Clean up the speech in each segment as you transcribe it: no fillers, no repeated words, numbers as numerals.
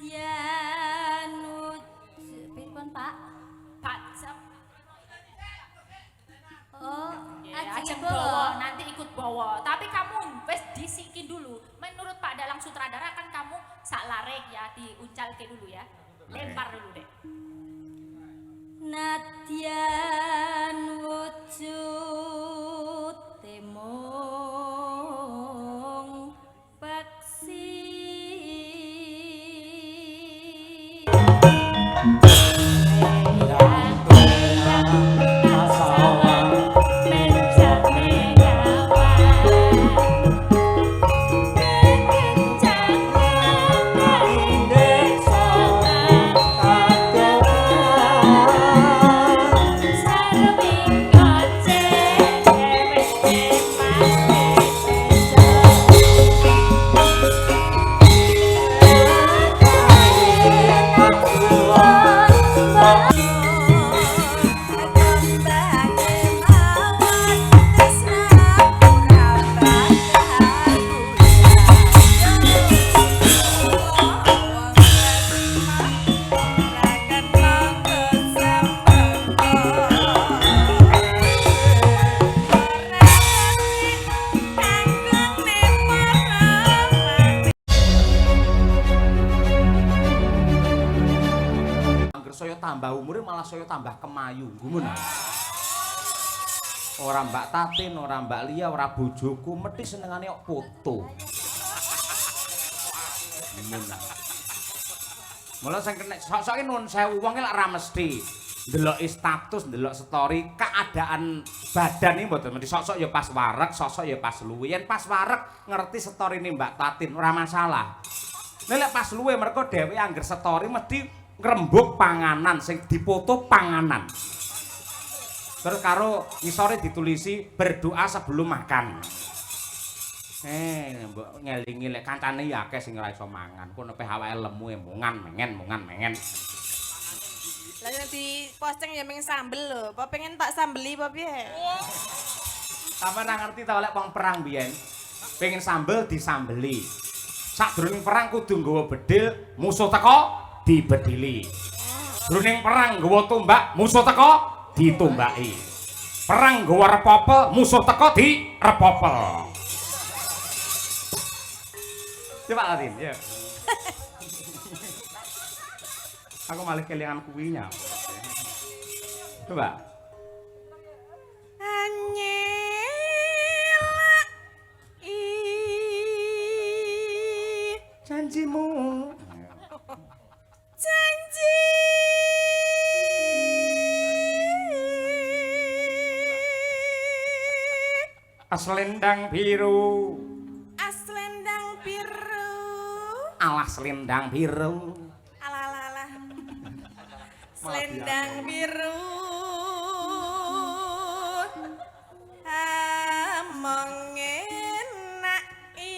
Nadyanut pripun Pak? Pak Oh, ajeng bawa, nanti ikut bawa. Tapi kamu wes disikin dulu. Menurut Pak Dalang sutradara kan kamu sak larek ya, diuncalke dulu ya. Lempar dulu deh. Nadyan wujud temung peksi saya tambah umurnya malah saya tambah kemayu gumun. Ora Mbak Tatin, ora Mbak Lia, ora bojoku mesti senengane kok foto. Gumun. Mula sing kena sok-soke nuwun sewu wong lak ora mesti ndeloki status, ndelok story, keadaan badan iki mboten mesti sok-sok ya pas wareg, sok-sok ya pas luwe. Yen pas wareg ngerti storine Mbak Tatin ora masalah. Nek pas luwe mergo dhewe angger story mesti ngrembug panganan sing dipoto panganan. Terus karo ngisore ditulisi berdoa sebelum makan. Mbok ngelingi lek kancane ya akeh sing ora iso mangan. Kono peh awake lemu mungan mengen. Lah yang di posting ya pengen sambel lho. Apa pengen tak sambeli apa piye? Sampe nang ngerti ta lek wong perang biyen. Pengen sambel disambeli. Sadurunge perang kudu nggawa bedil, musuh teko dibedili. Jroning perang nggawa tombak, musuh teko ditumbaki. Perang nggawa repopel, musuh teko direpopel. Coba Latin, ya. Aku malah kelingan kuwinya. Coba. Anyela Janjimu. Janji Aslendang biru. Aslendang biru. Alah selendang biru. Alah. Selendang biru. Among enaki.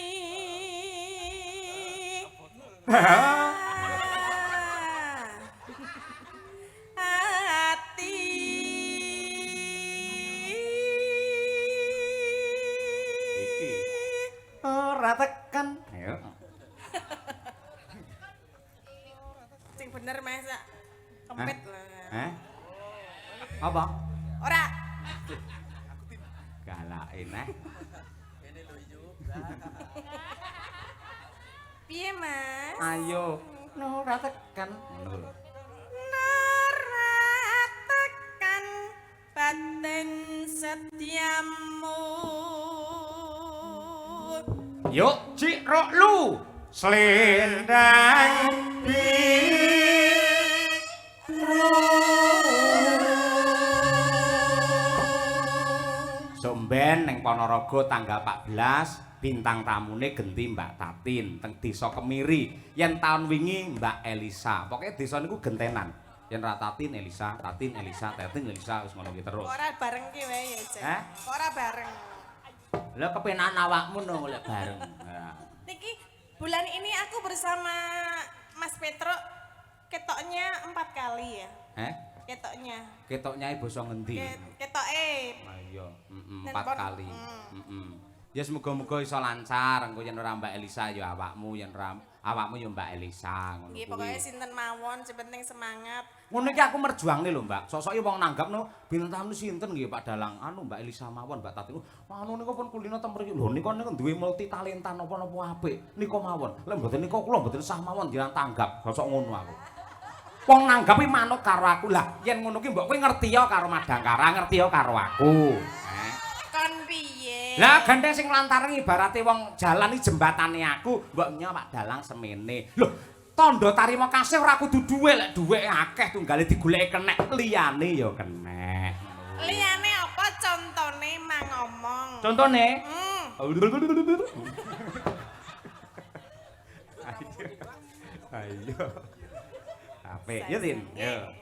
Tekan. Ayo. Sing bener masa kempet lah. Apa? Ora. Galakin Piye, Mas? Ayo. Ora tekan. Nora tekan batin setiamu. Yuk, Cik Roklu. Selendang biru. Somben ning Ponorogo tanggal 14 bintang tamune genti Mbak Tatin teng Desa Kemiri. Yen taun wingi Mbak Elisa. Pokoke desa niku gentenan. Yen ra Tatin Elisa, Tatin Elisa, Tatin Elisa wis ngono ki terus. Ora bareng ki wae ya, Cek. Ora bareng. Lah kepenan awakmu no golek bareng. Niki bulan ini aku bersama Mas Petro ketoknya 4 kali ya. Ketoknya. Ketoknya basa ngendi? Ketoke. Ayo, 4 kali. Ya semoga-moga iso lancar engko yen ora Mbak Elisa ya awakmu yen ora awakmu ya Mbak Elisa ngono Nggih kuwi. pokoke sinten mawon sing penting semangat. Ngono iki aku merjuangne lho, Mbak. Sosoke wong nanggapno bintang tamu sinten nggih Pak Dalang. Anu Mbak Elisa mawon, Mbak Tati. Anu niku pun kulino ten mriki. Lho niku duwe multi talenta napa-napa apik. Niku mawon. Lek mboten niku kula mboten sah mawon jenengan tanggap. Sosok ngono aku. Wong nanggap iki manut karo aku. Lah yen ngono ki mbok kowe ngerti ya karo Madangkara, ngerti ya karo aku. Kon piye? Lah gandeng sing lantaran ibarate wong jalan iki jembatane aku, mboknya Pak Dalang semene. Lho, tandha tarima kasih ora kudu dhuwit, lek dhuwit akeh tunggale digoleki kenek, liyane ya kenek. Liyane apa contone mang ngomong? Contone? Ayo. Apik, yo Tin. Yo.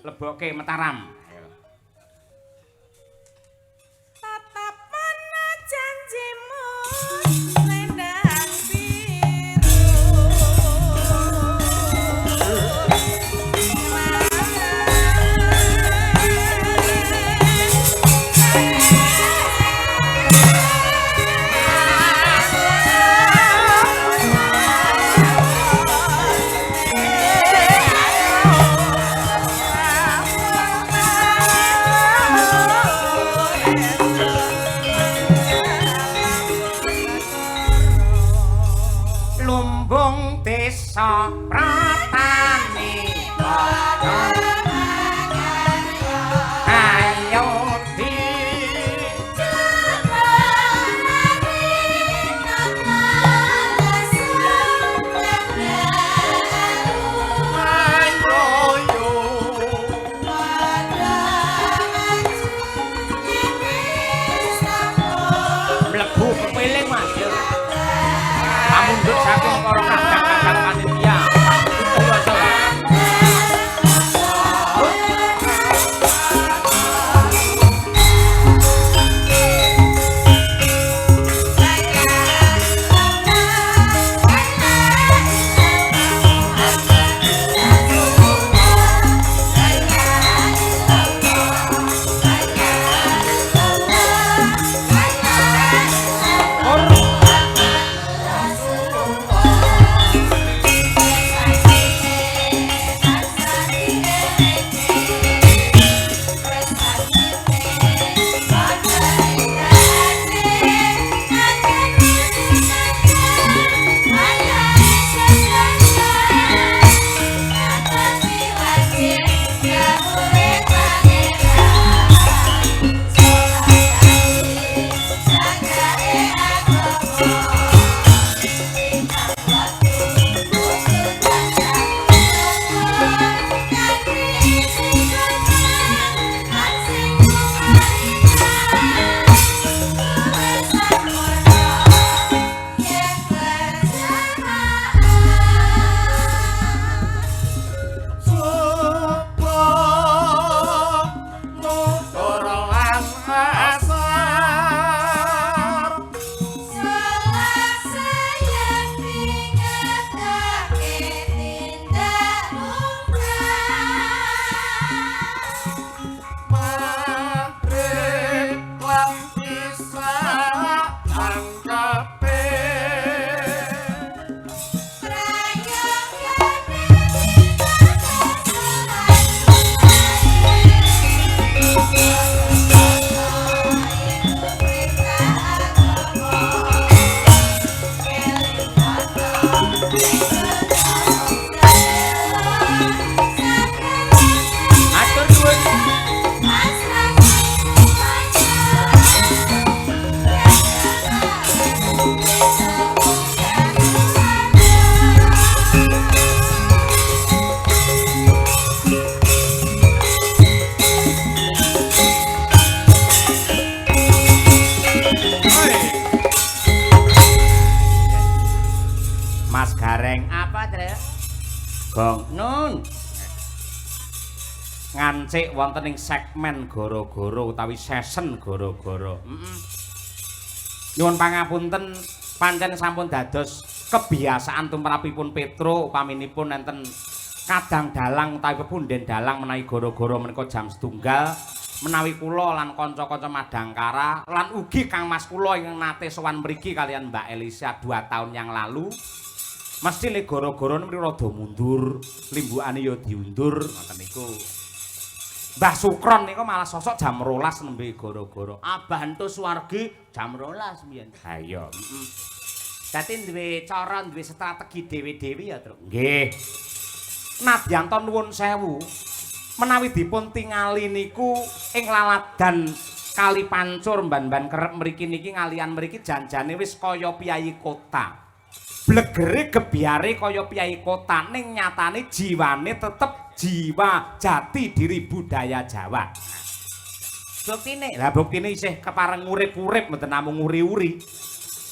Lebokke Mataram. Tatapan janjimu lendang biru. Lumbung desa pratani ayo di mlebu kepiling Mas. Mundut saking para kadang-kadang panitia. Bong Nun ngancik wonten ing segmen goro-goro utawi season goro-goro. Nyuwun pangapunten pancen sampun dados kebiasaan tumrapipun Petro upaminipun enten kadang dalang utawi pepunden dalang menawi goro-goro menika jam 1 menawi kula lan kanca-kanca Madangkara lan ugi Kang Mas kula ingkang nate sowan mriki kalian Mbak Elisa 2 tahun yang lalu mesti le gara-gara mriki rada mundur, limbukane ya diundur ngoten niku. Mbah Sukron niku malah sosok jam 12 nembe gara-gara Abah Entu Suwargi jam 12 mbiyen. Ha iya, Dadi duwe cara, duwe strategi dhewe-dhewe ya, Truk. Nggih. Nadyanto nuwun sewu. Menawi dipun tingali niku ing laladan Kali Pancur mban-mban kerep mriki niki ngalian mriki janjane wis kaya piyayi kota. Blegere gebyare kaya piyayi kota ning nyatane jiwane tetep jiwa jati diri budaya Jawa. Buktine isih kepareng urip-urip mboten namung uri-uri.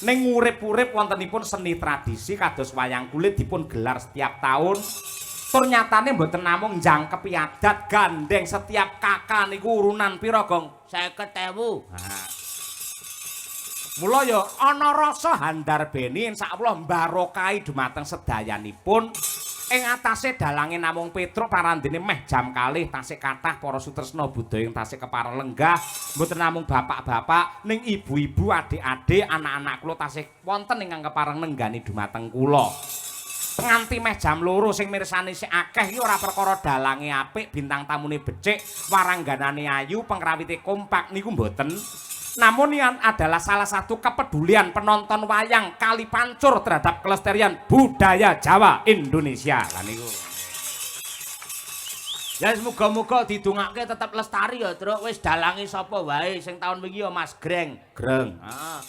Ning urip-urip wontenipun seni tradisi kados wayang kulit dipun gelar setiap tahun. Tur nyatane mboten namung njangkepi adat gandeng setiap kakak niku urunan pira, Gong? 50.000. Mula ya ana rasa handar beni insyaallah mbarokahi dumateng sedayanipun. Ing atase dalange namung Petruk parandene meh jam kalih tasih kathah para sutresna budaya ing tasih kepareng lenggah mboten namung bapak-bapak ning ibu-ibu adik-adik anak-anak kula tasih wonten ingkang kepareng nenggani dumateng kula. Nganti meh jam 2 sing mirsani sik akeh iki ora perkara dalange apik, bintang tamune becik, warangganane ayu, pengrawite kompak niku mboten. Namun yang adalah salah satu kepedulian penonton wayang Kali Pancur terhadap kelestarian budaya Jawa Indonesia. Lah niku. Ya semoga-moga didongake tetep lestari ya, Truk. Wis dalange sapa wae sing taun wingi ya Mas Greng. Greng. Heeh.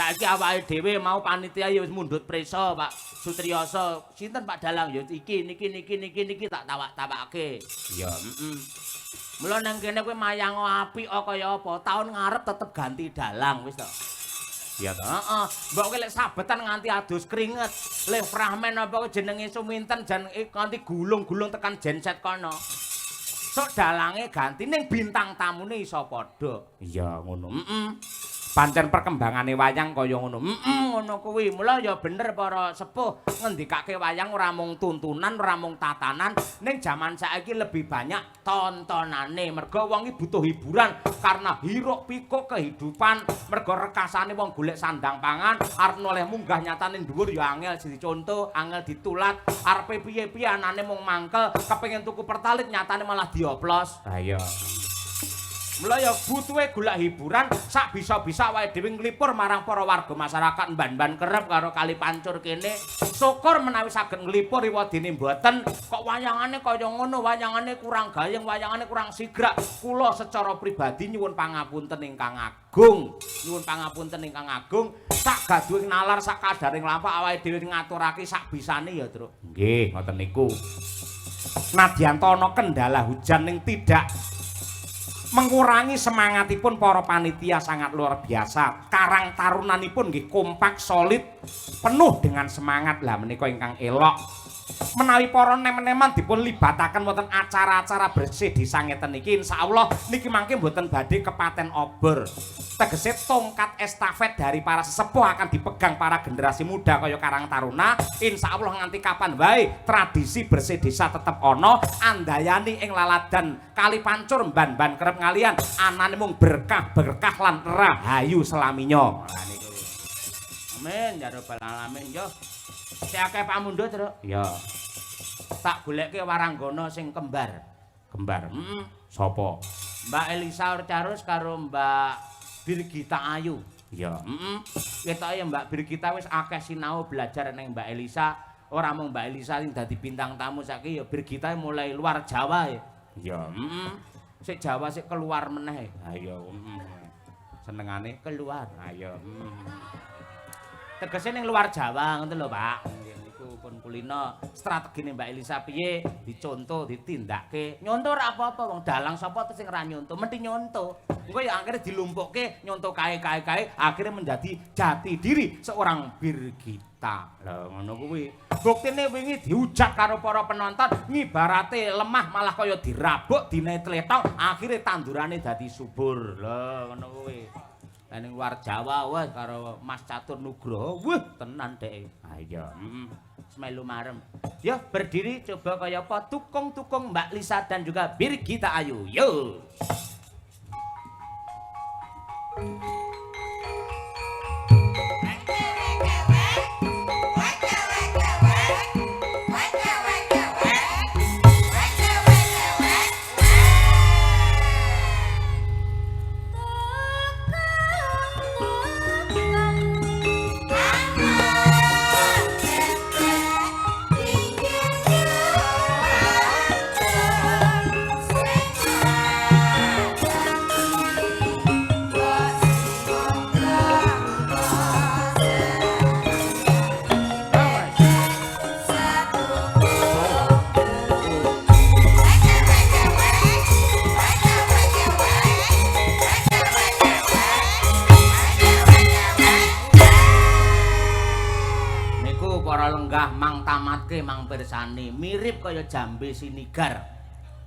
Saiki awake dhewe mau panitia ya wis mundhut prisa, Pak Sutriyoso. Sinten Pak Dalang ya niki tak tawak-tawake. Ya, Mula nang kene kowe mayang apik kaya apa, taun ngarep tetep ganti dalang wis to. Iya to, heeh. Mbok kowe lek sabetan nganti adus keringet, le fragmen apa jenenge suminten jan nganti gulung-gulung tekan genset kono. Sok dalange ganti ning bintang tamune iso padha. Iya ngono. Pancen perkembangane wayang kaya ngono. Ngono kuwi. Mula ya bener para sepuh ngendikake wayang ora mung tuntunan, ora mung tatanan, ning jaman saiki lebih banyak tontonane. Mergo wong iki butuh hiburan karena hiruk pikuk kehidupan. Mergo rekasane wong golek sandang pangan, arep oleh munggah nyatane dhuwur ya angel dicontoh, angel ditulat. Arepe piye-piye anane mung mangkel, kepengin tuku pertalit nyatane malah dioplos. Ha iya. Mula ya butuhe golek hiburan sak bisa-bisa wae dhewe nglipur marang para warga masyarakat mban-mban kerep karo Kali Pancur kene. Syukur menawi saged nglipur iwadene mboten kok wayangane kaya ngono, wayangane kurang gayeng, wayangane kurang sigrak. Kula secara pribadi nyuwun pangapunten ingkang agung. Nyuwun pangapunten ingkang agung. Sak gaduhe nalar sak kadaring lampah awake dhewe ngaturake sak bisane ya, Truk. Nggih, ngoten niku. Nadyanto ana kendala hujan ning tidak mengurangi semangatipun para panitia sangat luar biasa. Karang tarunanipun nggih kompak solid, penuh dengan semangat. Lah menika ingkang elok. Menawi para nem-neman dipun libataken wonten acara-acara bersih desa ngeten iki insyaallah niki mangke mboten badhe kepaten obor. Tegese tongkat estafet dari para sesepuh akan dipegang para generasi muda kaya Karang Taruna. Insyaallah nganti kapan wae tradisi bersih desa tetep ana, andayani ing laladan Kali Pancur mban-mban kerep ngalian anane mung berkah-berkah lan rahayu selaminya. Lah niku. Amin ya rabbal alamin yo. Sik akeh pamundhut, Truk. Ya. Tak goleke waranggana sing kembar. Kembar. Sapa? Mbak Elisa Orcarus karo Mbak Birgita Ayu. Ya, ketoke Mbak Birgita wis akeh sinau belajar ning Mbak Elisa. Ora mung Mbak Elisa sing dadi bintang tamu saiki ya Birgita mulai luar Jawa ya. Ya, sik Jawa sik keluar meneh. Ha ya, senengane keluar. Ha ya, tegese ning luar Jawa ngoten lho, Pak. Niku pun kulino strategine Mbak Elisa piye dicontoh, ditindakke. Nyontoh ora apa-apa wong dalang sapa sing ora nyontoh, mesti nyontoh. Engko ya akhirnya dilumpukke nyontoh kae akhirnya menjadi jati diri seorang Birgita. Lah ngono kuwi. Buktine wingi dihujat karo para penonton ngibarate lemah malah kaya dirabuk dine tletong akhirnya tandurane dadi subur. Lah ngono kuwi. Lah ning luar Jawa wah karo Mas Catur Nugroho, wah tenan dhek. Ha iya. Semelu marem. Yo berdiri coba kaya apa tukung-tukung Mbak Lisa dan juga Birgita Ayu. Yo. Mang pirsani mirip kaya jambe sinigar.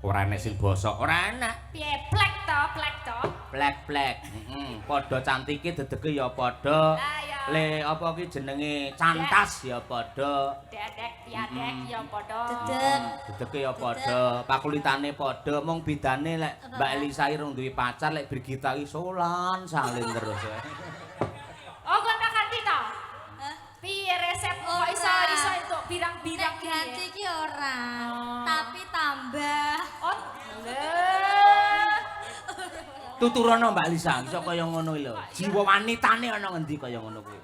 Ora enek sing bosok, ora enak. Piye plek to, plek to. Plek-plek. Padha cantike dedege ya padha. Le apa ki jenenge cantas ya padha. Dedek tiadek ya padha. Dedege ya padha, pakulitane padha, mung bedane lek Mbak Elisa irung duwe pacar, lek Birgita ki solan salin terus. Oh, gonta-ganti to? Piye resep kok iso itu birang-birang iki? Ganti ki ora, tapi tambah. Oh, lho. Tuturono Mbak Lisa, iso kaya ngono lho. Jiwa wanitane ana ngendi kaya ngono kuwi.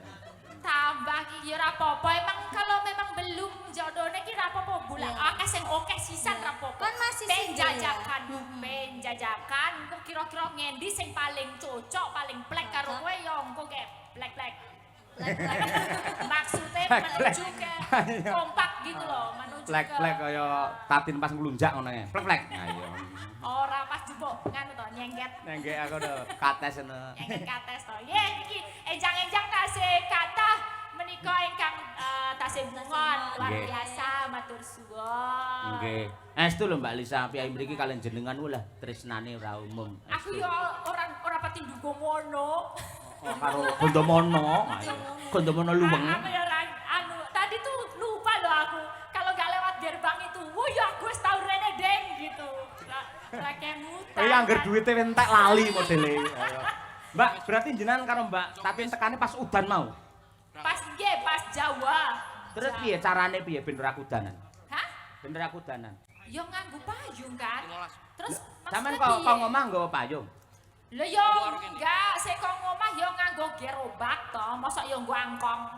Tambah ki ya ora apa-apa. Emang kalau memang belum jodohnya ki ora apa-apa bulan. Akeh sing oke sisan ora apa-apa. Kan masih penjajakan. Penjajakan kok kira-kira ngendi sing paling cocok, paling plek karo kowe ya engko ge plek-plek. Maksudnya menuju ke kompak gitu loh, menuju Plek-plek kaya tatin pas nglunjak ngono ya. Plek-plek. Nah iya. Ora pas jebok nganu to nyengget. Nengge aku do kates ngono. Nyengget kates to. Ye iki enjang-enjang tasih kathah menika ingkang tasih bungon luar biasa matur suwun. Nggih. Estu lho Mbak Lisa, piyai mriki kalian jenengan lah tresnane ora umum. Aku yo ora pati nduga ngono. Karo Gondomono. Gondomono luweng. Aku ya anu tadi tuh lupa loh aku. Kalau gak lewat gerbang itu, wah ya aku wis tau rene deng gitu. Ra kemutan. Ya angger duwite entek lali modele. Mbak, berarti jenengan karo Mbak Tatin tekane pas udan mau. Pas nggih, pas Jawa. Terus piye carane piye ben ora kudanan? Hah? Ben ora kudanan. Yo nganggo payung kan. Terus Sampeyan maksudnya kok ngomah nggawa payung? Lho yo enggak, sik kok ngomah yo nganggo gerobak to, mosok yo nggo angkong.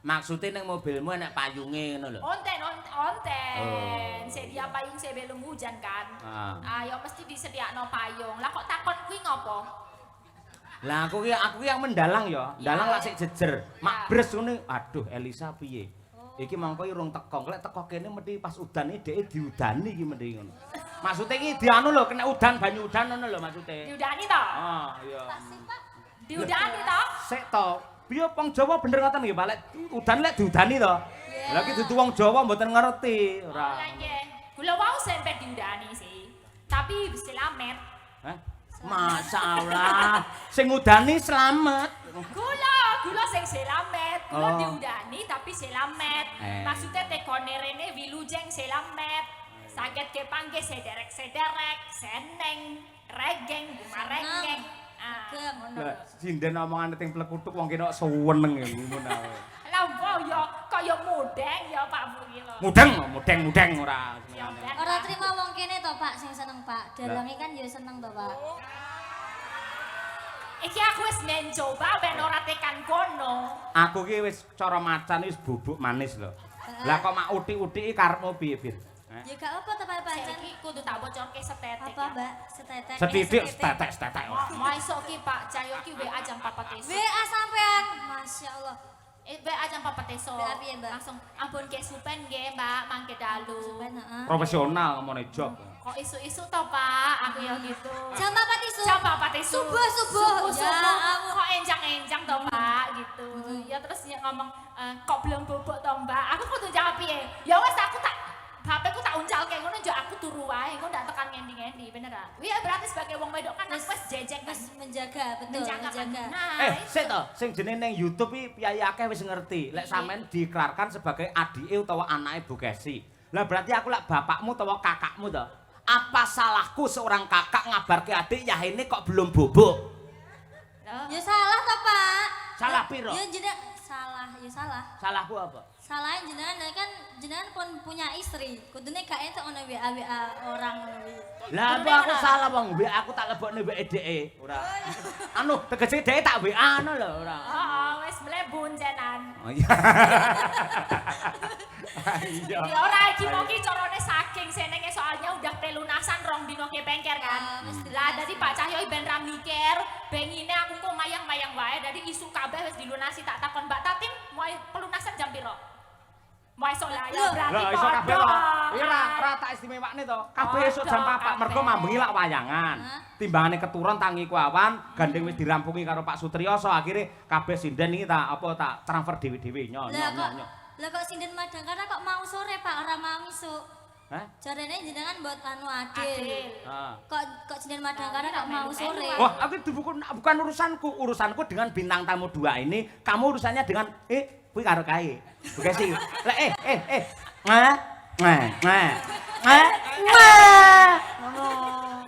Maksudnya ning mobilmu enek payunge ngono lho. Onten. Sedia payung sebelum hujan kan. Yo mesti disediakno payung. Lah kok takon kuwi ngopo? Lah aku ki yang mendalang ya. Dalang lak sik jejer. Makbres ngene. Aduh Elisa piye? Iki mangko urung teko. Lek teko kene mesti pas udan iki dheke diudani iki mesti ngono. Maksudnya iki dianu lho kena udan banyu udan ngono lho maksudnya. Diudani to? Iya. Diudani to? Sik to. Piye wong Jawa bener ngoten nggih, Pak? Lek udan lek diudani to. Lah iki dudu wong Jawa mboten ngerti ora. Lah nggih. Kula wau sampe diudani sih. Tapi selamat. Hah? Masyaallah. Sing ngudani slamet. Kula sing selamat. Kula diudani tapi selamat. Maksudnya tekone rene wilujeng selamat. Saged kepanggih sederek-sederek, seneng, regeng, bumarengeng. Lah sinden omongane ting plekutuk wong kene kok suweneng ngono. Lah apa ya kaya mudeng ya Pak Bu iki lho. Mudeng ora. Ora trima wong kene to Pak sing seneng Pak. Dalange kan ya seneng to Pak. Iki aku wis mencoba ben ora tekan kono. Aku ki wis cara macan wis bubuk manis lho. Lah kok mak utik-utiki karepmu piye, Bir? Ya gak apa to Pak pancen. Iki kudu tak bocorke setetek. Apa Mbak? Setetek. Setitik setetek. Mau esuk ki Pak Cahyo ki WA jam 4 esuk. WA sampean. Masyaallah. WA jam 4 esuk. WA piye, Mbak? Langsung ampun ke supen nggih Mbak, mangke dalu. Supen, heeh. Profesional ngomongane job. Kok isu-isu to Pak, aku ya gitu. Jam 4 isu. Jam 4 isu. Subuh. Ya, Ya, kok enjang-enjang to Pak gitu. Ya terus dia ngomong kok belum bobok to Mbak. Aku kudu jawab piye? Ya wes aku tak HP-ku tak uncalke ngono njo aku turu wae, engko ndak tekan ngendi-ngendi, bener ah. Iya berarti sebagai wong wedok kan aku wis jejek kan. menjaga, betul, menjaga. menjaga. Nah, Sik to, sing jenenge ning YouTube iki piye akeh wis ngerti. Lek sampean diiklarkan sebagai adike utawa anake Bu Kesi. Lah berarti aku lek bapakmu utawa kakakmu to. Apa salahku seorang kakak ngabarke adik Yahene kok belum bubuk? Ya salah toh, Pak. Salah piro? Ya jenengan salah, ya salah. Salahku apa? Salahin jenengan kan jenengan pun punya istri. Kudune gak entuk ono WA orang ngono kuwi. Lah apa aku salah wong WA aku tak lebokne WA dheke. Ora. Anu tegese dheke tak WA-no lho ora. heeh, wis mlebu jenengan. Oh iya. Iya. Ya ora iki mau ki carane saking senenge soalnya udah pelunasan rong dino ke bengker kan. Lah dadi Pak Cahyo ben ra mikir, bengine aku kok mayang-mayang wae dadi isu kabeh wis dilunasi tak takon Mbak Tatim mau pelunasan jam piro? Mau esuk lah ya berarti Lah iso kabeh wae. Iya padha. ora tak istimewakne to. Kabeh esuk jam 4 mergo mambengi lak wayangan. Timbangane keturun tangi kuawan, gandeng wis dirampungi karo Pak Sutriyoso, akhire kabeh sinden iki tak transfer dhewe-dhewe nyo. Lah kok sinden Madangkara kok mau sore Pak, ora mau isuk. Hah? Jarene jenengan buat anu adil. Heeh. Kok sinden Madangkara kok mau sore? Wah, aku itu bukan urusanku. Urusanku dengan bintang tamu 2 ini, kamu urusannya dengan kuwi karo kae. Oke sih. Lah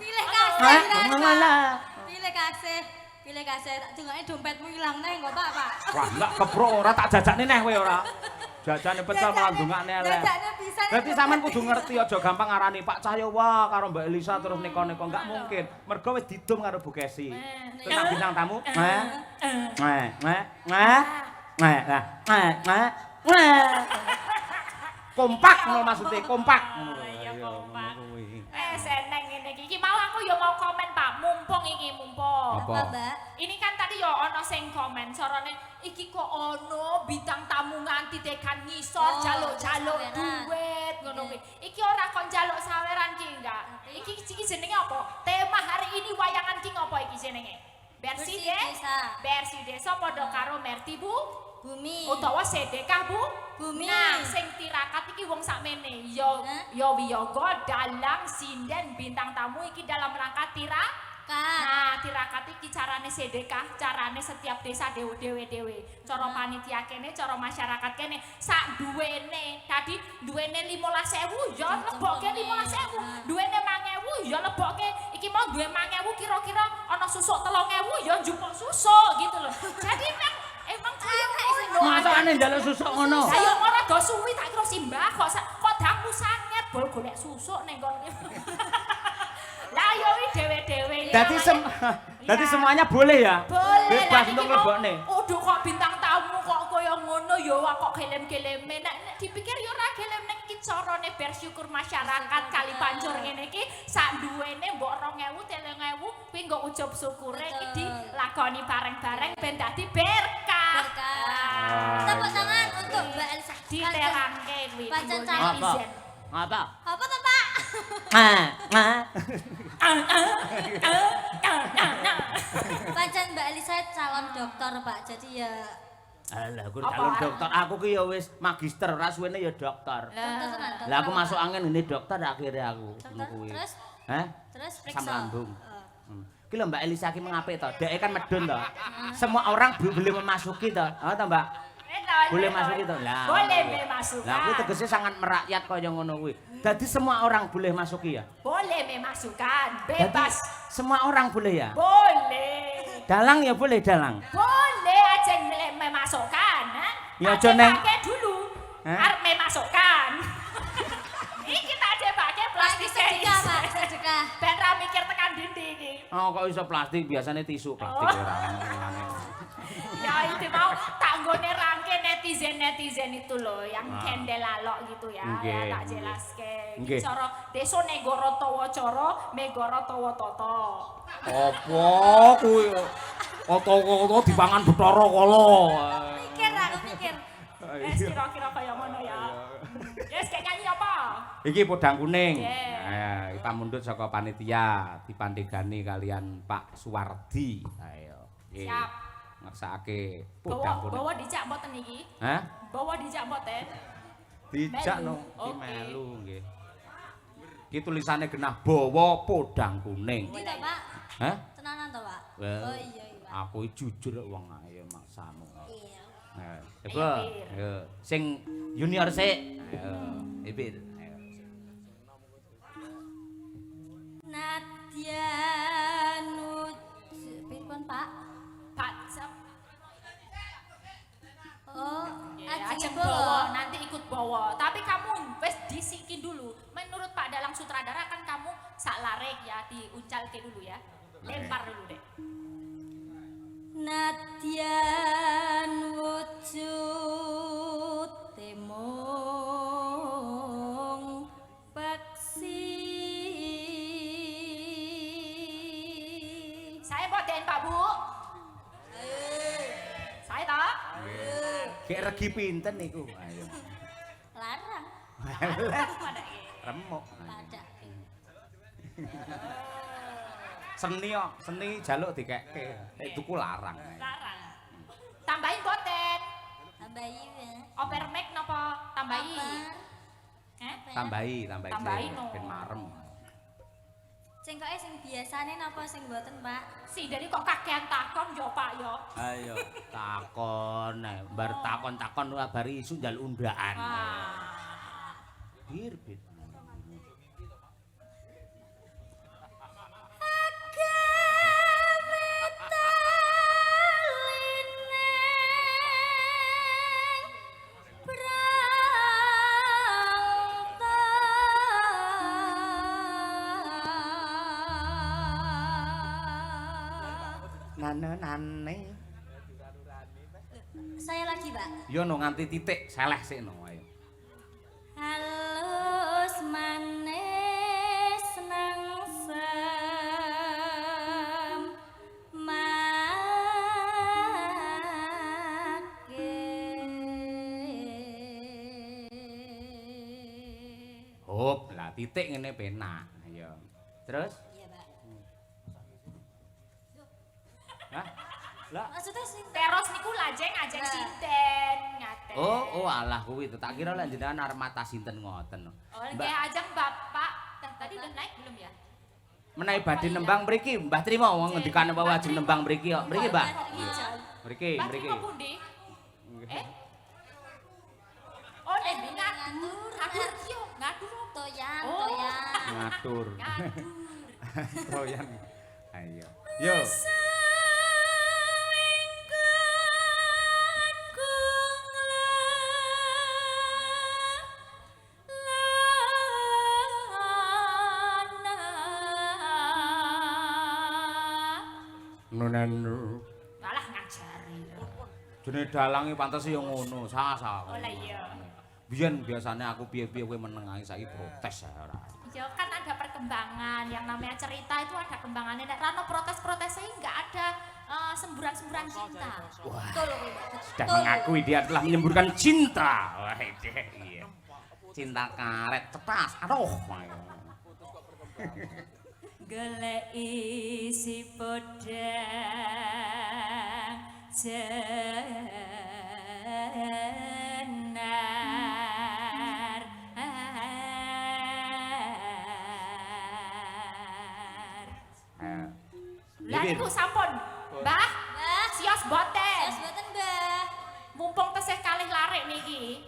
Pilih kasih. Ngono. Pilih kasih. Tak dungane dompetmu ilang neh kok Pak, Pak. Wah, enggak keprok ora tak jajakne neh kowe ora. Jajane pecel malah ndongakne elek. Jajakne bisa. Dadi sampean kudu ngerti aja gampang ngarani Pak Cahyo wah karo Mbak Elisa terus neko-neko enggak mungkin. Mergo wis didum karo Bu Kesi. Terus bintang tamu. Kompak ngono maksudnya, kompak. Iya kompak. Seneng ngene iki mau aku ya mau komen Pak, mumpung iki mumpung. Apa? Mbak? Ini kan tadi ya ono sing komen sorone iki kok ono bintang tamu nganti tekan ngisor jaluk-jaluk saweran. duit ngono kuwi. Iki ora kon jaluk saweran ki enggak. Iki jenenge apa? Tema hari ini wayangan ki ngopo iki jenenge? Bersih Desa. Bersih desa padha karo Merti Bumi. utawa sedekah Bumi. Nah, sing tirakat iki wong sakmene. Yo wiyoga dalang sinden bintang tamu iki dalam rangka tirakat. Nah, tirakat iki carane sedekah, carane setiap desa dewe-dewe. Cara panitia kene, cara masyarakat kene sak duwene. Tadi duwene 15.000 ya lebokke 15.000. Duwene 5.000 ya lebokke. Iki mau duwe 5.000 kira-kira ana susuk 3.000 ya njupuk susuk gitu loh. Jadi emang kaya ngono. Masane njaluk susuk ngono. Lah yo ora go suwi tak kira simbah kok dangu sanget bol golek susuk ning kono. Lah yo iki dhewe-dhewe. Dadi semuanya boleh ya? Boleh. Bebas untuk nglebokne. Aduh kok bintang tamu kok kaya ngono yo kok gelem-geleme. Nek dipikir yo ora gelem nek iki carane bersyukur masyarakat kali pancur ngene iki sak duwene mbok 2.000 3.000 kuwi nggo ujub syukure iki dilakoni bareng-bareng ben dadi berkah. Tepuk tangan untuk Mbak Elsa. Diterangke kuwi. Pancen netizen. Apa? Apa tuh Pak? Pancen Mbak Elisa calon dokter Pak. Jadi ya Alah, aku calon dokter. Aku ki ya wis magister, ora suwene ya dokter. dokter tenan. Lah aku masuk angin ini dokter akhirnya aku ngono kuwi. Terus? Hah? Terus Asam periksa. lambung. Ki lho Mbak Elisa ki mengapik to? Dek kan medun to. Semua orang boleh memasuki to. Oh to Mbak? Boleh masuk itu. Lah. Boleh memasukkan. Lah kuwi tegese sangat merakyat kaya ngono kuwi. Dadi semua orang boleh masuki ya? Boleh memasukkan. Dadi Bebas. semua orang boleh ya? Boleh. Dalang ya boleh dalang. Boleh aja memasukkan. Ya aja neng. pakai dulu. Arep memasukkan. Iki tak pakai plastik Sedekah Pak, sedekah. Ben ra mikir tekan dindi iki. Oh kok iso plastik biasanya tisu plastik ora ngono. Ya itu mau tak nggone rangke netizen itu loh yang kendel lalok gitu ya. Ya tak jelaske. Iki cara desa negara tawa cara, megara tawa tata. Apa kuwi? Oto-oto dipangan Bathara Kala. Mikir aku mikir. Wes kira-kira kaya ngono ya. Yes, kayak nyanyi apa? Iki podang kuning. Yeah. Pamundhut saka panitia dipandhegani kalian Pak Suwardi. Ayo. Siap. Ngersakake podang kuning. Bawa dijak mboten iki? Hah? Bawa dijak mboten? Dijak Melu. no. Iki Oke. melu nggih. Iki tulisane genah bawa podang kuning. Ndi to Pak? Hah? Tenanan to Pak? Oh iya iya. Aku jujur wong ayo maksamu. Iya. Ibu, ayo. Sing junior sik. Ayo, Ipit. Ayo. Nadia Pripun, Pak? Pak Oh, ajeng bawa, nanti ikut bawa. Tapi kamu wes disikin dulu. Menurut Pak Dalang sutradara kan kamu sak larek ya, diuncalke dulu ya. Lempar dulu deh. Nadyan wujud temung peksi. Saya boten Pak Bu. Saya tak. Kayak regi pinten niku. Ayo. Larang. Remuk. Padak. Seni kok, seni jaluk dikekke. Tuku larang. Larang. Tambahin boten. Tambahi ya. Opermek napa tambahi? Tambahi. Tambahi, no. Ben marem. Sing koke sing biasane napa sing mboten, Pak? Si dari kok kakean takon yo Pak yo. Ayo takon, bar takon-takon bar isu njaluk undaan. Birbit. Nane. Saya lagi, Pak. Yo no nganti titik seleh sik no ayo. Halus manis nangsem make. Hop, lah titik ngene penak. Ayo. Terus? Iya, Pak. Hah? Lah. Maksudnya sing Teros niku lajeng ajeng sinten ngaten. Oh, alah kuwi tak kira lek jenengan arep mata sinten ngoten. Oh, nggih ajeng Bapak. Tadi udah naik belum ya? Menawi badhe nembang mriki, Mbah Trima wong ngendikane bahwa ajeng nembang mriki kok. Mriki, Mbah. Mriki. Mbak pundi? Oh, nek ngatur yo, ngatur toyan, Oh. toyan. Ngatur. ngatur. Toyan. Ayo. Yo. Nunen. Malah ngajari. Jene dalange pantes yo ngono, sah-sah. Oh lah iya. Biyen biasane aku piye-piye kowe meneng ae saiki protes ae ora. Ya kan ada perkembangan, yang namanya cerita itu ada kembangannya. Nek rano protes-protesnya enggak ada semburan-semburan cinta. Wah, Betul, Pak. sudah mengakui dia telah menyemburkan cinta. Wah, iya. Cinta karet cetas. Aduh. Golek isi podang jenar. Lah niku sampun, Mbah. Mbah, Sios boten. sios boten, Mbah. Mumpung tesih kalih larek niki.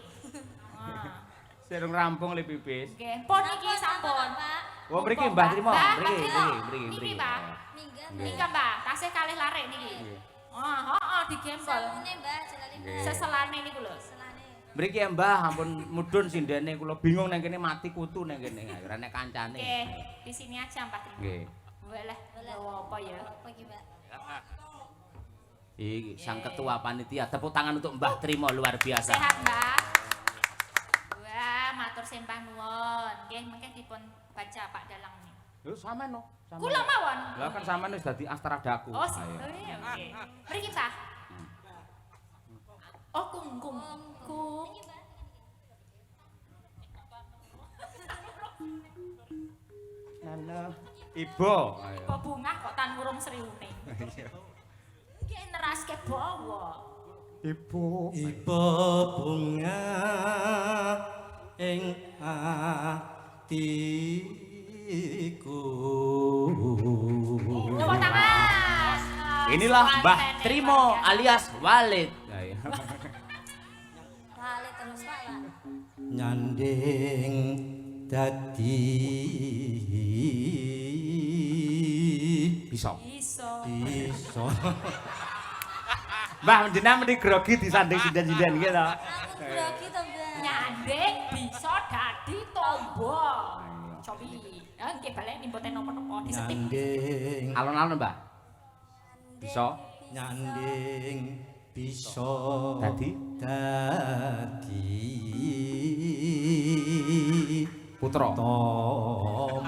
Serung rampung le pipis. Nggih, pun niki sampun. Pak. Wah, mriki Mbah Trima, Mbah, mriki, Mbah, mriki. Niki, Mbah. Minggat. Nika, Mbah, tasih kalih larek niki. Heeh, digembol. Salune, Mbah, jelali, Mbah. Seselane niku lho. Selane. Mriki ya Mbah, ampun mudhun sindene kula bingung nang kene mati kutu nang kene. Ora nek kancane. Nggih, di sini aja Mbah Trima. Nggih. Boleh. Apa ya? Apa iki, Mbak? Iki sang ketua panitia, tepuk tangan untuk Mbah Trima luar biasa. Sehat, Mbah. Wah, matur sembah nuwun. Nggih, mengke dipun baca Pak Dalang nih. Yo sampean no. Kula mawon. Lah kan sampean wis dadi astradaku. Oh, Ayo. oke. Mriki, Mbah. Oh, kungkung. Kung. Nana, Ibu. Ayo. Kok bunga kok tan ngurung sriune. Nggih neraske bawa. Ibu. Ibu bunga ing atiku. Tepuk tangan. Inilah Mbah Trimo alias Walid. Walid terus Pak. Nyanding dadi Bisa. bisa Mbah jenengan mesti grogi disanding sinden-sinden iki to. Aku grogi to, Mbak. Nyanding bisa dadi tombo. Cobi. Ya nggih baleni mboten napa-napa disetik. nyanding Alon-alon Mbah. Bisa. nyanding bisa Dadi putra. tombo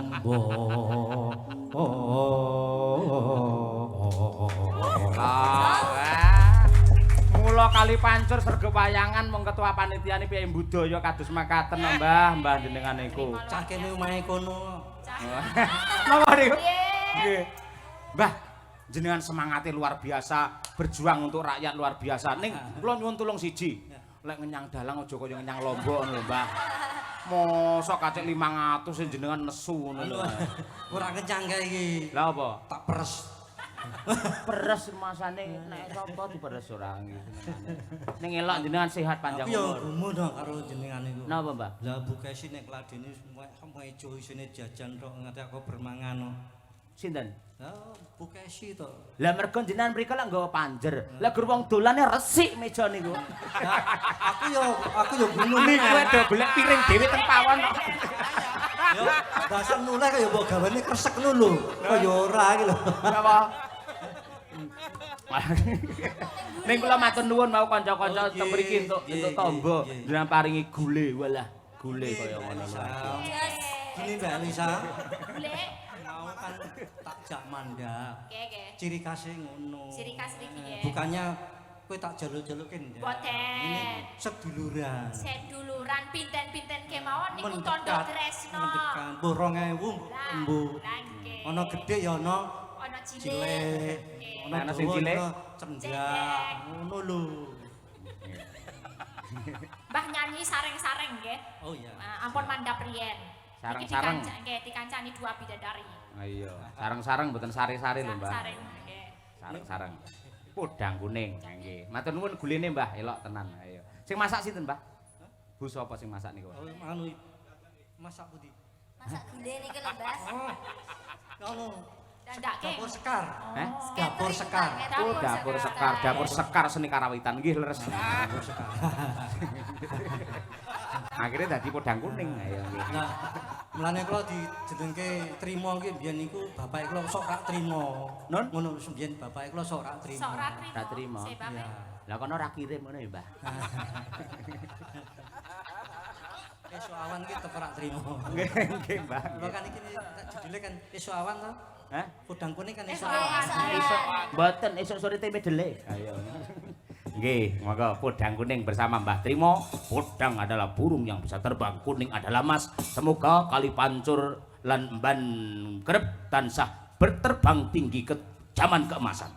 Mula kali pancur sregep wayangan mung ketua panitiane piye budaya kados makaten Mbah, Mbah jenengan niku. cah kene omahe kono Napa niku? Nggih. Mbah, jenengan semangatnya luar biasa, berjuang untuk rakyat luar biasa. Ning kula nyuwun tulung siji. Lek ngenyang dalang aja kaya ngenyang lombok ngono lho, Mbah. Mosok kacek 500 sing jenengan nesu ngono lho. ora kencang kae iki Lah apa? tak peres Peres masane nek sapa diperes ora gitu. Ning elok jenengan sehat panjang aku yo umur. gumun dong karo jenengan iku Napa, Mbah? lah Bu Kesi nek kladene mejo isine jajan tok nganti aku bermangan no. Sinten? Lah Bu Kesi to. Lah mergo jenengan mriko lek nggawa panjer. Lah gur wong dolane resik meja niku. Aku yo gumun Niku do golek piring dhewe teng pawon kok. yo dasar nuleh kaya mbok gawane kresek ngono lho. Kaya ora iki lho. Napa? Ning kula matur nuwun mau kanca-kanca teng mriki entuk tombo jenengan paringi gule walah gule kaya ngono. Gini Mbak Elisa. Golek. Mau kan tak jak mandak. Oke. Ciri khasnya ngono. Ciri khas iki ya. Bukannya kowe tak jaluk-jalukin ya. Boten. Ini seduluran. Seduluran pinten-pinten kemawon niku tondo tresno. Mendekat. Mbuh 2000 mbuh. Ana gedhe ya ana Ana cilik. cilik. Ana sing cilik cendak. Ngono lho. Mbah nyanyi sareng-sareng nggih. Oh iya. Ampun mandhap riyen. Sareng-sareng. Nggih dikancani dua bidadari. Ayo, sareng-sareng mboten sari-sari lho, Mbah. Sareng nggih. Sareng-sareng. Podang kuning nggih. Matur nuwun gulene, Mbah, elok tenan. Ayo. Sing masak sinten, Mbah? Bu sapa sing masak niku? Oh, anu masak putih. Masak gule niki lho, Mbak. Ngono. Dandake. Dapur sekar. Heh? Dapur sekar. Oh, dapur sekar seni karawitan nggih leres. Dapur sekar. Akhirnya dadi podang kuning ayo nggih. Nah, mulane kula dijenengke Trimo iki mbiyen niku bapake kula sok rak trimo. Nun? Ngono mbiyen bapake kula sok rak trimo. Sok ra Ra trimo. Sebab Lah kono ora kirim ngono ya, Mbah. Esuk awan iki teko rak trimo. Nggih, nggih, Mbah. Kula kan iki judule kan esuk awan to. Hah? Podang kuning kan esuk Esuk awan. awan. Esuk mboten esuk sore tempe dele. Ayo. Nggih, monggo podang kuning bersama Mbah Trimo. Podang adalah burung yang bisa terbang, kuning adalah emas. Semoga kali pancur lan emban kerep tansah berterbang tinggi ke zaman keemasan.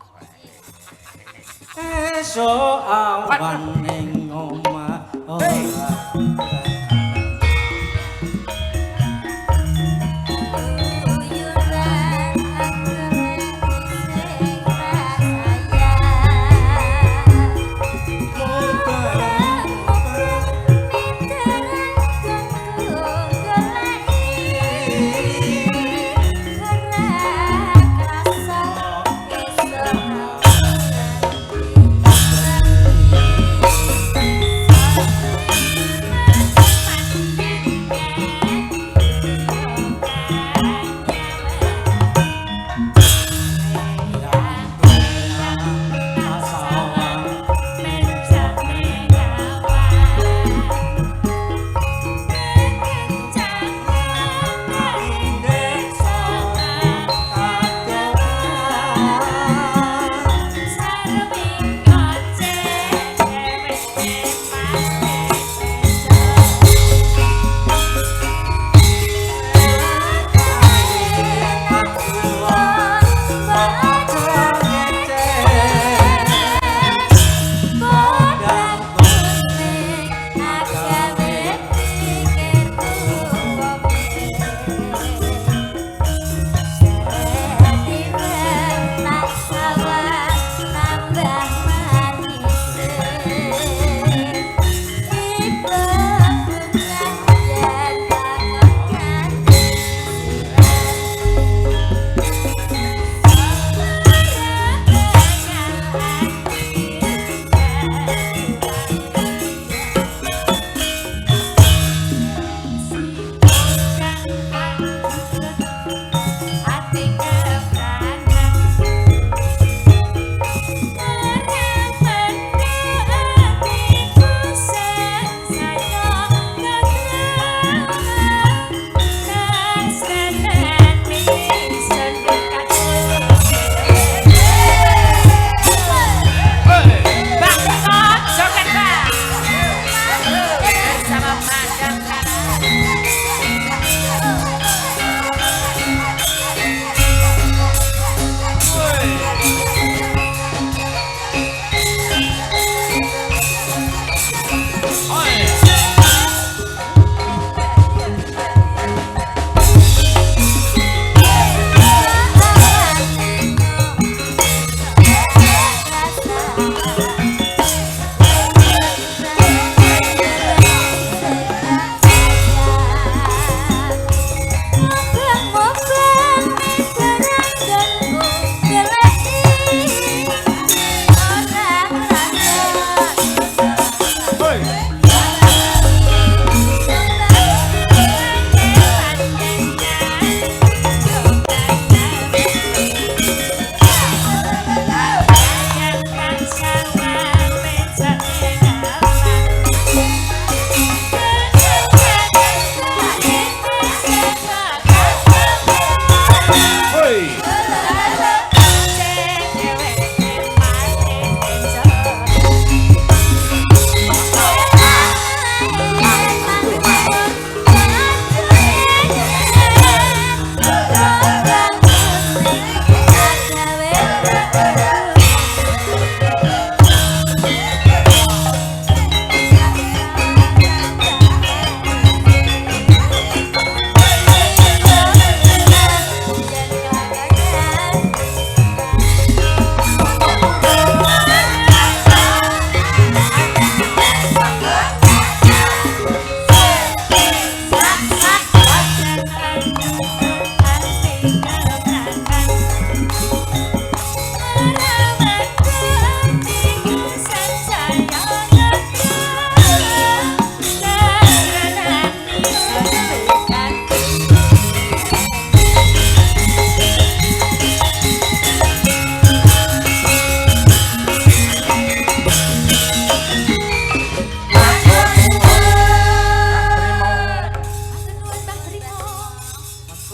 Esuk awan ning omah ora.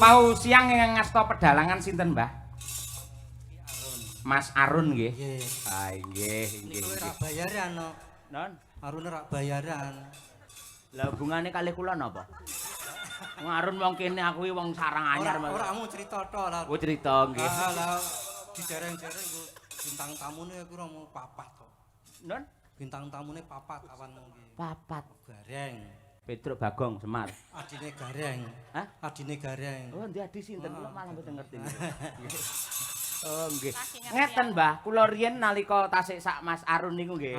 Pau siang yang ngasta pedalangan sinten, Mbah? Mas Arun nggih. Nggih. Ah nggih, nggih. Niku ora bayaran no. Non. Arun ora bayaran. Lah hubungane kalih kula napa? Wong Arun wong kene aku wong sarang anyar. Ora mu cerita tok lah. Oh cerita nggih. Ah lah didereng-dereng ku bintang tamune aku ora mau papat kok. Non. Bintang tamune papat awanmu nggih. Papat. Gareng. Petruk Bagong Semar. Adine Gareng. Hah? Adine Gareng. Oh, ndi adi sinten kula malah mboten ngerti. Oh, nggih. Ngeten, Mbah, kula riyen nalika tasik sak Mas Arun niku nggih.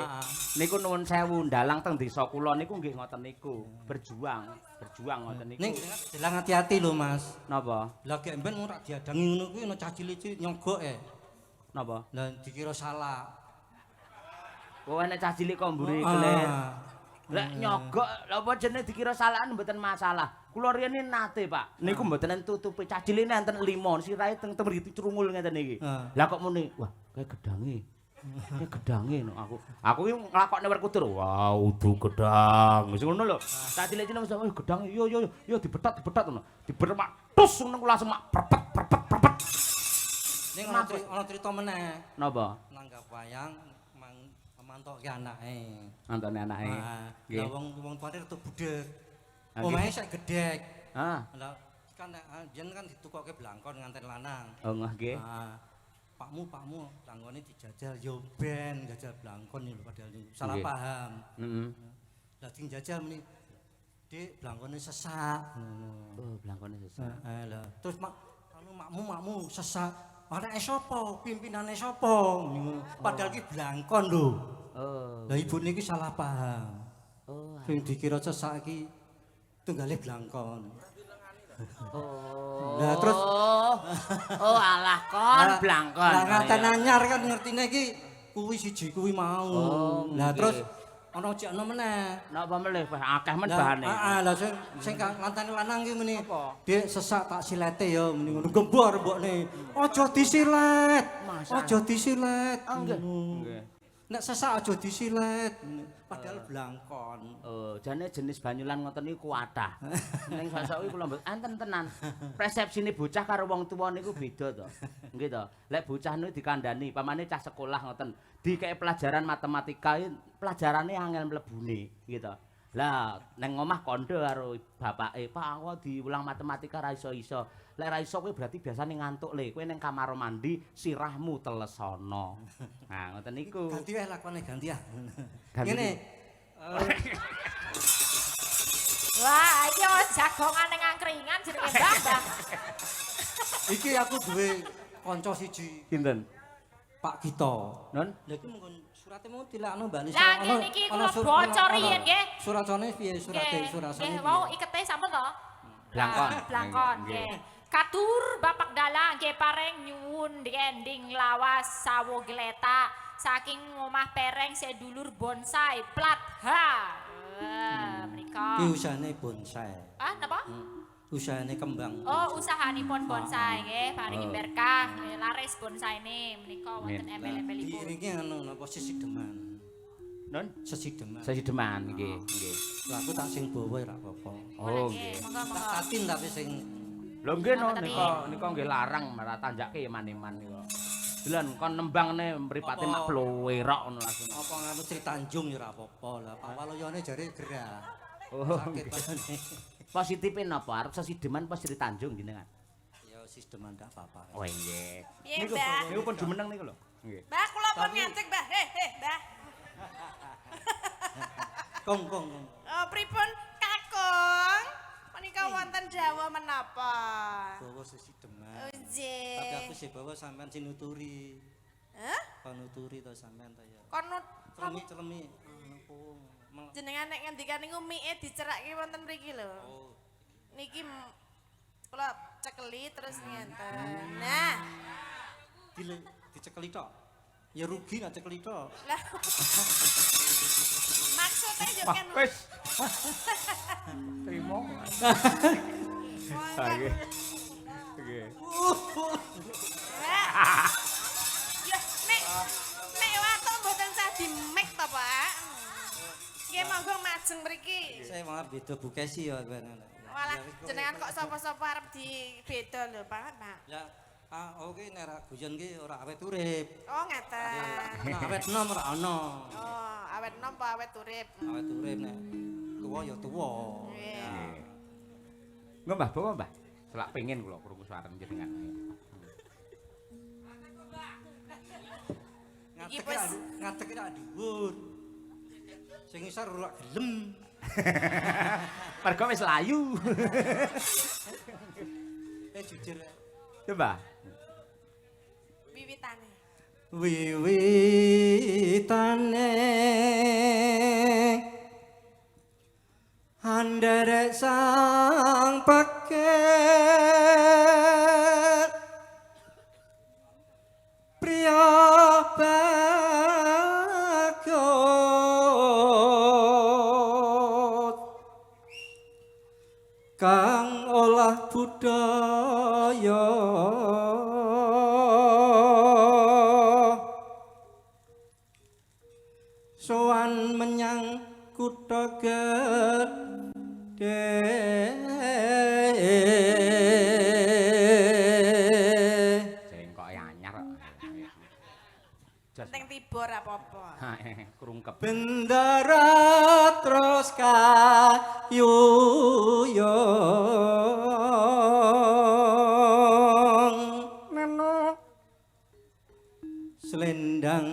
Niku nuwun sewu ndalang teng desa kula niku nggih ngoten niku. Berjuang ngoten niku. Ning jelang hati-hati lho, Mas. Napa? Lah gek mben ora diadangi ngono kuwi ana cah cilik-cilik nyogok Napa? Lah dikira salah. Oh, enek cah cilik kok mburi kelir. Lek nyogok apa jenenge dikira salahan mboten masalah. Kula riyen nate, Pak. Niku mboten tutupi cah cilik enten 5, sirahe teng mriki crungul ngeten iki. Lah kok muni, wah, kayak gedange. Kayak gedange no aku. Aku ki nglakokne werkudur. Wah, udu gedang. Wis ngono lho. Cah cilik-cilik wis gedang yo dibetat ngono. Dibermak tus ngono langsung mak prepet. Ning ana cerita meneh. Napa? Nanggap wayang mantokke anake. Antone anake. Nggih. Lah wong tuane retuk budhek. Omahe sik gedhek. Ah. Lah kan yen kan ditukokke blangkon nganten lanang. Oh nggih. Pakmu langgone dijajal yo ben jajal blangkon lho padahal niku salah paham. Heeh. Lah ding jajal meni Dik blangkone sesak ngono. Oh, blangkone sesak. Lah terus makmu sesak. Anake sapa? Pimpinane sapa? Padahal ki blangkon lho. Oh. Lah ibune iki salah paham. Oh. Sing dikira sesak iki tunggale blangkon. Oh. Lah terus oh alah kon blangkon. Lah ngaten anyar kan ngertine iki kuwi siji kuwi mau. Lah terus ana ojekno meneh. Napa melih akeh men bahane. Heeh, lah sing nganteni lanang ki meni. Dik sesak tak silete ya meni ngono gembor mbokne. Aja disilet. Aja disilet. Nggih. Nek sesak aja disilet. Padahal blangkon. Oh, jane jenis banyulan ngoten niku kuatah. Ning sasok iki kula mboten enten tenan. Persepsine bocah karo wong tuwa niku beda to. Nggih to. Lek bocah niku dikandani, pamane cah sekolah ngoten, dikek pelajaran matematika, pelajarane angel mlebune, nggih to. Lah, neng omah kondo karo bapake, "Pak, aku diulang matematika ra iso-iso." Lek ra iso kowe berarti biasane ngantuk le. Kowe ning kamar mandi sirahmu telesono. Nah, ngoten niku. Ganti wae lakone ganti ya. Ganti. Ngene. Wah, iki jagongan ning angkringan jenenge Mbah. Iki aku duwe kanca siji. Sinten? Pak Gito. Non? Lha iki mungkin surate mau dilakno Mbak Nisa. Lah ngene iki kula bocor riyen nggih. Suracane piye surate surasane? Nggih, wau ikete sampun to? Blangkon. Blangkon nggih. Katur Bapak Dalang nggih pareng nyuwun ending lawas sawo gletak saking omah pereng sedulur bonsai plat H. Mriko. Ki usahane bonsai. Ah, napa? Usahane kembang. Oh, usahanipun bonsai nggih, paringi berkah, laris bonsaine menika wonten embel-embelipun. Iki anu napa sesideman. Non? Sesideman. Sesideman nggih, nggih. Lah aku tak sing bawa ora apa-apa. Oh, nggih. Monggo-monggo. Tak tatin tapi sing Lho nggih no nika nggih larang marang tanjake ya maneman niku. Delan kon nembangne mripate mak plowerok ngono langsung. apa nganu Sri Tanjung ya ora apa-apa. Lah pawaloyane jare gerah. Oh, Sakit padane. positifin napa? Arep sesideman pas Sri Tanjung jenengan. Ya sisteman gak apa-apa. Oh nggih. Piye, Mbah? Niku pun jumeneng niku lho. Nggih. Mbah, kula pun ngajak, Mbah. Mbah. Kong. Oh, pripun Kakung? Menika wonten Jawa menapa? Bawa sesideman. Oh, nggih. Tapi aku sih bawa sampean sinuturi. Hah? Panuturi to sampean ta ya. Kono Celemi anu jenengan nek ngendikan niku mie dicerakke wonten mriki lho. Oh. Niki kula cekeli terus ngenten. Nah, Dicekeli tok. Ya rugi nek cekeli tok. lah. Maksudnya yo kan. Wis. Trimo. Nggih. Nggih. Ya, nek watuk mboten sah dimek to, Pak. Nggih monggo majeng mriki. Saya malah beda bukesi ya ben. Walah jenengan kok sapa-sapa arep dibeda lho, Pak. Ya, oke nek ra guyon ki ora awet urip. Oh, ngaten. Nek awet enom ora ana. Oh, awet enom apa awet urip? Awet urip nek tuwa ya tuwa. Nggih, Mbah, bawa Mbah. Selak pengen kula krungu suara jenengan. Ngadeg ra dhuwur. Sing isor ora gelem. Mergo wis layu. Jujur. Coba. Wiwitane. Wiwitane anderek sang paket priya bagot kang olah budaya sowan menyang kutha gedhe Sing kok anyar kok. Penting tiba ora apa-apa. Krungkep. bendara terus kayuyung neno selendang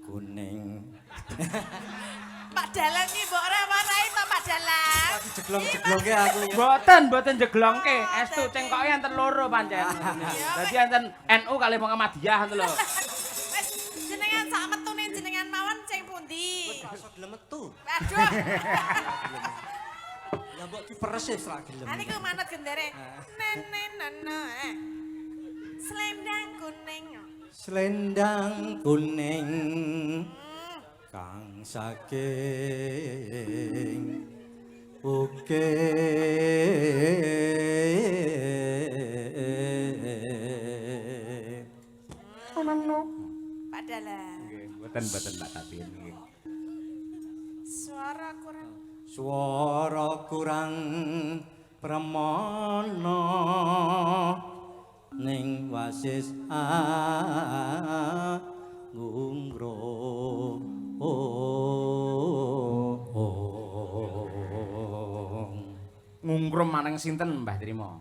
kuning. Pak Dalang iki mbok ora warai to Pak Dalang. Jeglong-jeglongke aku ya. Mboten jeglongke. Estu cengkoke enten loro pancen. Dadi enten NU kali Muhammadiyah ngoten lho. Wis jenengan sak metune jenengan mawon sing pundi? Rasa gelem metu. Aduh. Ya mbok diperes wis ra gelem. Ha niku manut gendere. Nenenana. Selendang kuning. Selendang kuning kang saking Pak Dalang. Nggih, mboten Mbak Tatin nggih. Suara kurang pramana ning wasis Ngungkrum maneng sinten Mbah Trima?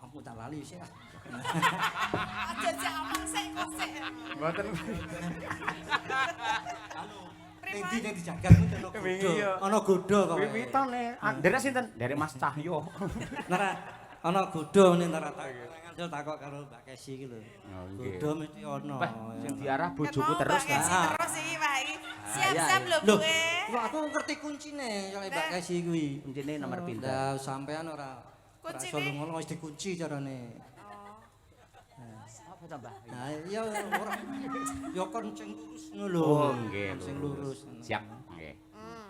Aku tak lali sih. aja sik omong sik kok sik. Mboten. Endi nek dijagat ono godho. Ono godho kok. Wiwitane. Derek sinten? Derek Mas Cahyo. Nara ana godho ngene nara ngandel takok karo Mbak Kesi iki lho. Godho mesti ono. Mbah, sing diarah bojoku terus ta. Terus iki Pak iki. Siap-siap lho gue. Lho aku ngerti kuncine kaya Mbak Kesi kuwi. Kuncine nomor pinten? Lah sampean ora Kuncine? Kuncine ngono wis dikunci carane. Apa ta, Mbah? Nah, ya ora. Ya kon sing lurus ngono lho. Oh, nggih. Sing lurus. Siap, nggih.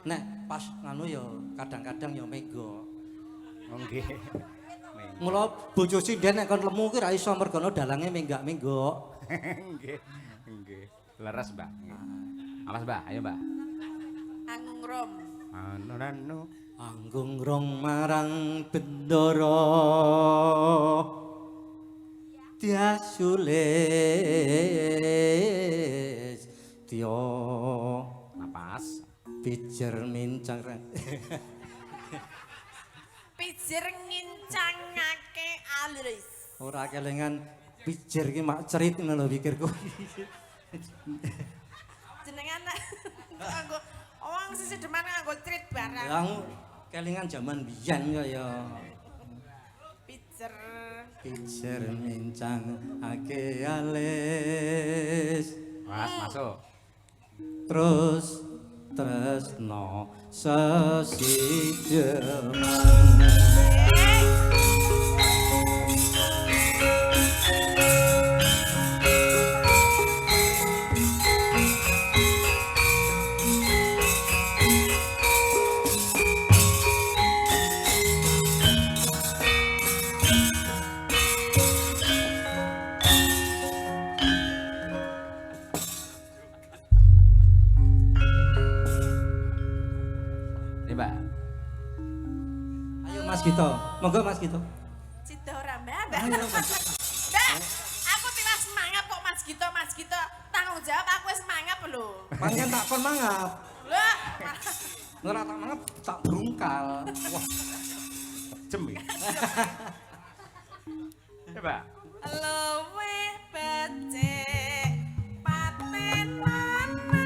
Nek pas nganu ya kadang-kadang ya mega. Oh, nggih. Mula bojo sinden nek kon lemu ki ra iso mergono dalange menggak-menggok. Nggih. Nggih. Leres, Mbah. Nggih. Awas, Mbah. Ayo, Mbah. Angrum. Anu. Anggung rong marang bendara diasulis tio Napas. pijer mincang Pijer ngincangake alis. ora kelingan pijer ki mak cerit ngono lho pikirku. Jenengan nganggo wong sisi deman nganggo trit barang. Lah kelingan jaman biyen kaya pijer mincang ake alis. Mas, masuk. Terus tresno sesideman. Nih, Mbak. Ayo Gito. Monggo Mas Gito. Cida ora Mbak. Mbak. Ayo, Mas. Mbak, aku tiwas mangap kok Mas Gito. Tanggung jawab aku wis mangap lho. Panjen tak kon mangap. Lah, Ora tak mangap tak brungkal. Wah, Jem ya. Coba. luwe becik paten mana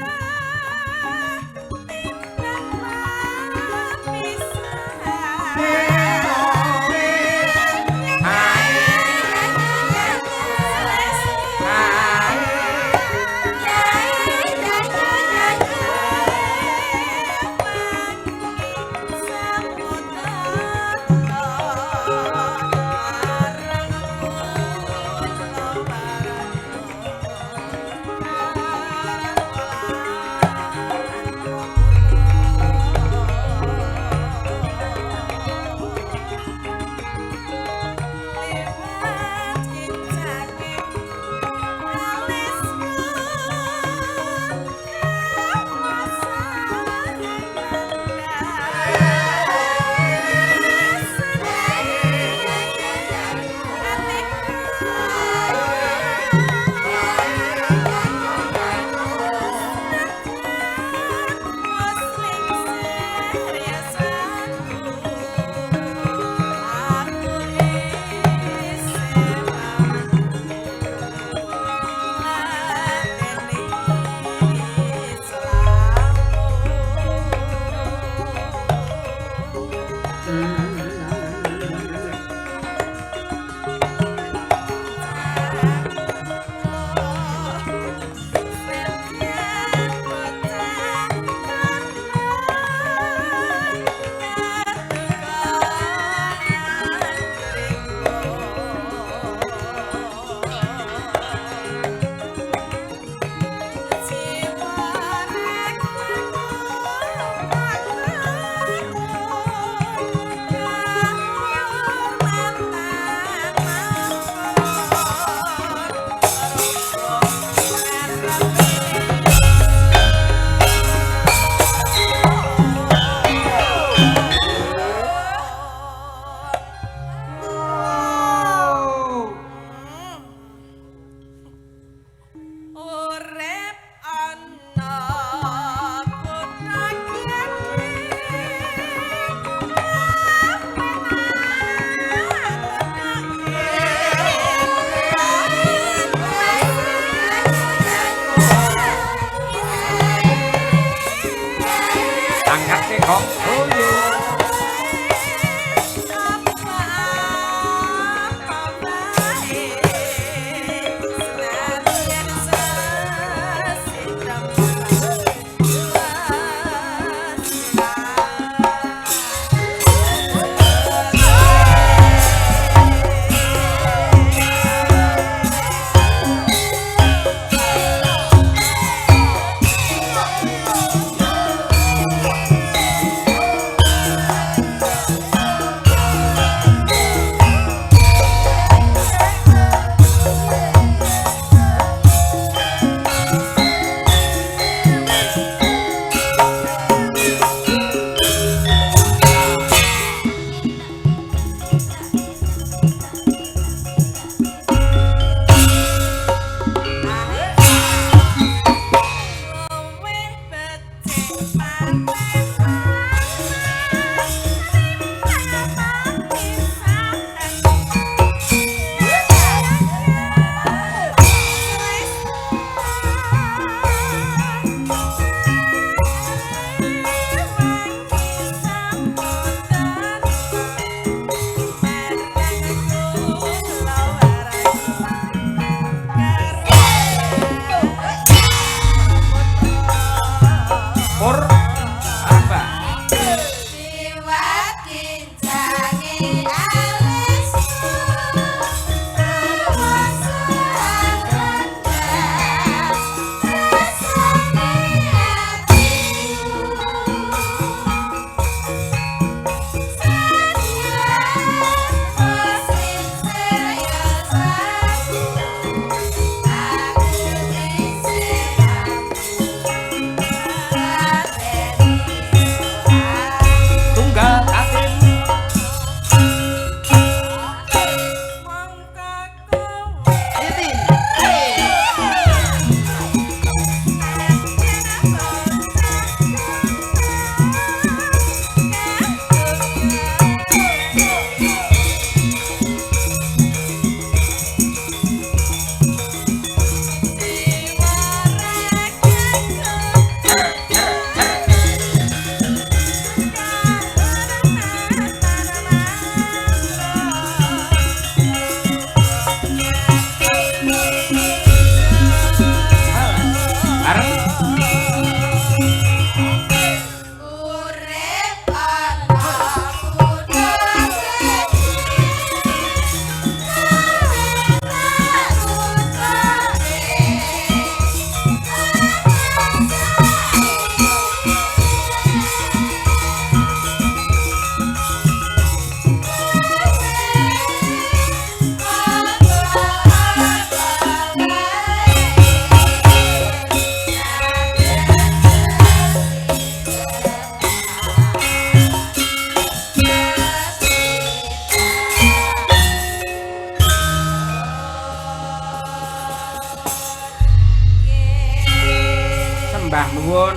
tindak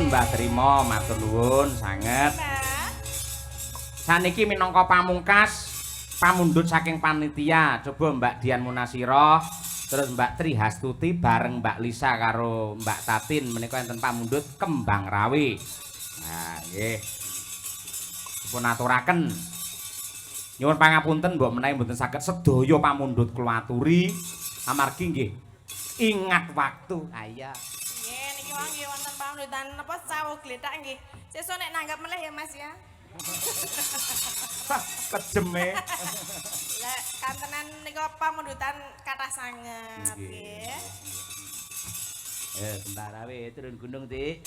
nuwun Mbah Trima, matur nuwun sanget. Saniki minangka pamungkas pamundhut saking panitia, coba Mbak Dian Munasira, terus Mbak Tri Hastuti bareng Mbak Lisa karo Mbak Tatin menika enten pamundhut Kembang Rawe. Nah, nggih. Dipun aturaken. Nyuwun pangapunten mbok menawi mboten saged sedaya pamundhut kula aturi amargi nggih ingat waktu. Ayo. Nggih, niki wong nggih wonten pamundhutan napa sawo gletak nggih. Sesuk nek nanggap meneh ya Mas ya. Kejeme. Lah kantenan nika pamundhutan kathah sanget nggih. Sebentar awe turun gunung, Dik.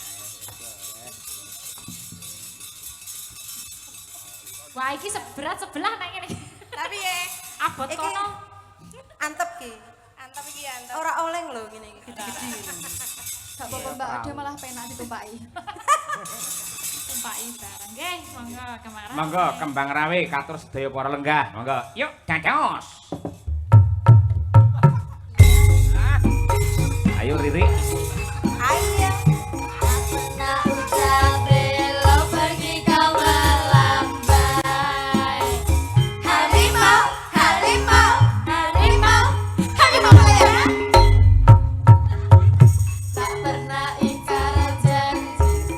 Wah, iki seberat sebelah nek ngene. Tapi ya Abot kono. Antep ki. antep iki antep. Ora oleng lho ngene iki gede-gede. Gak apa-apa Mbak Ade malah penak ditumpaki. Tumpaki bareng. Nggih, monggo kemarin. Monggo Kembang Rawe katur sedaya para lenggah. Monggo. Yuk, cacos. Ayo Riri. Ayo. Nak ucap belo pergi kau melambai. Harimau, harimau, harimau, harimau Malaya. Tak pernah ingkar janji.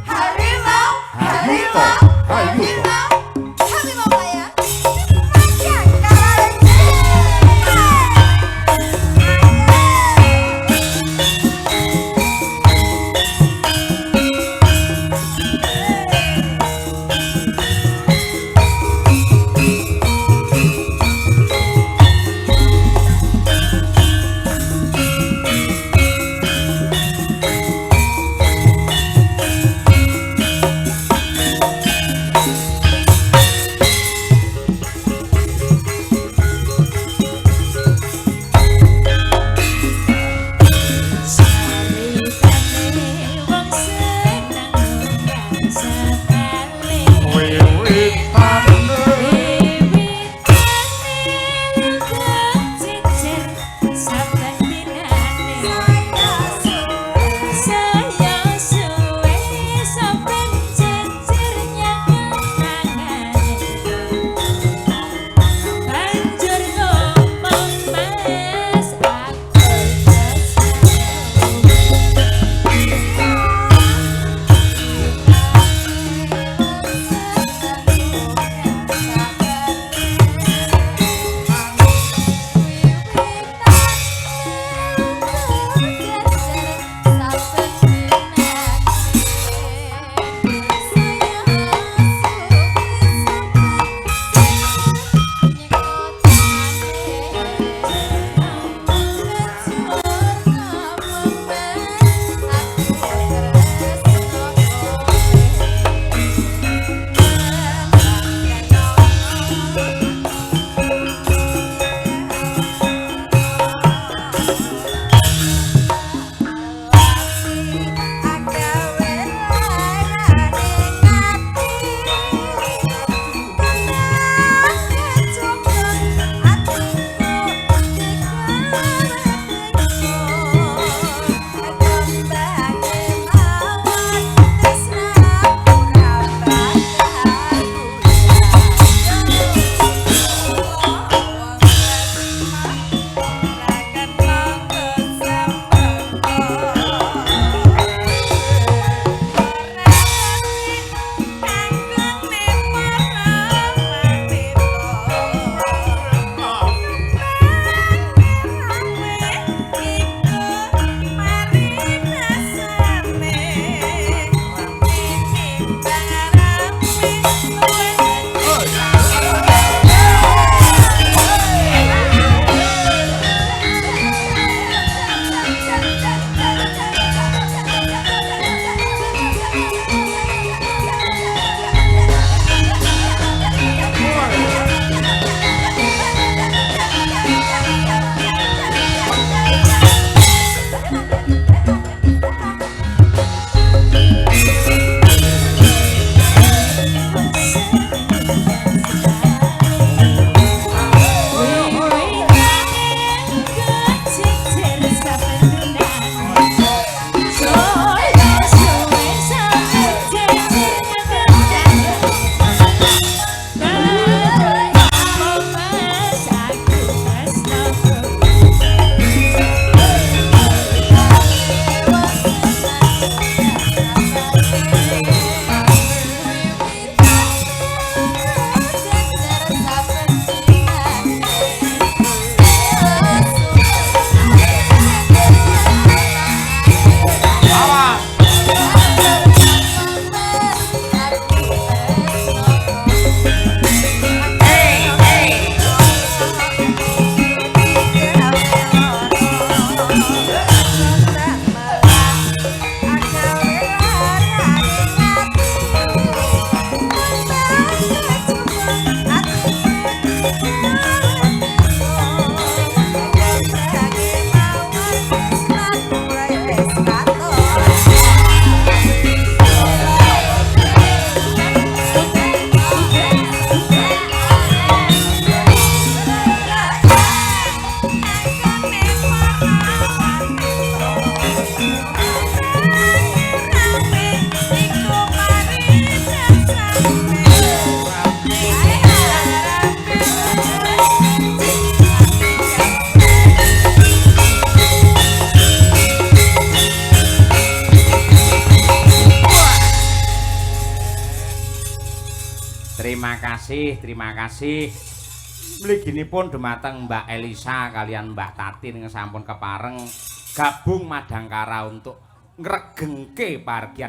Harimau, harimau, harimau, harimau Malaya. Terima kasih. Mliginipun dumateng Mbak Elisa kalian Mbak Tatin sampun kepareng gabung Madangkara untuk ngregengke pargian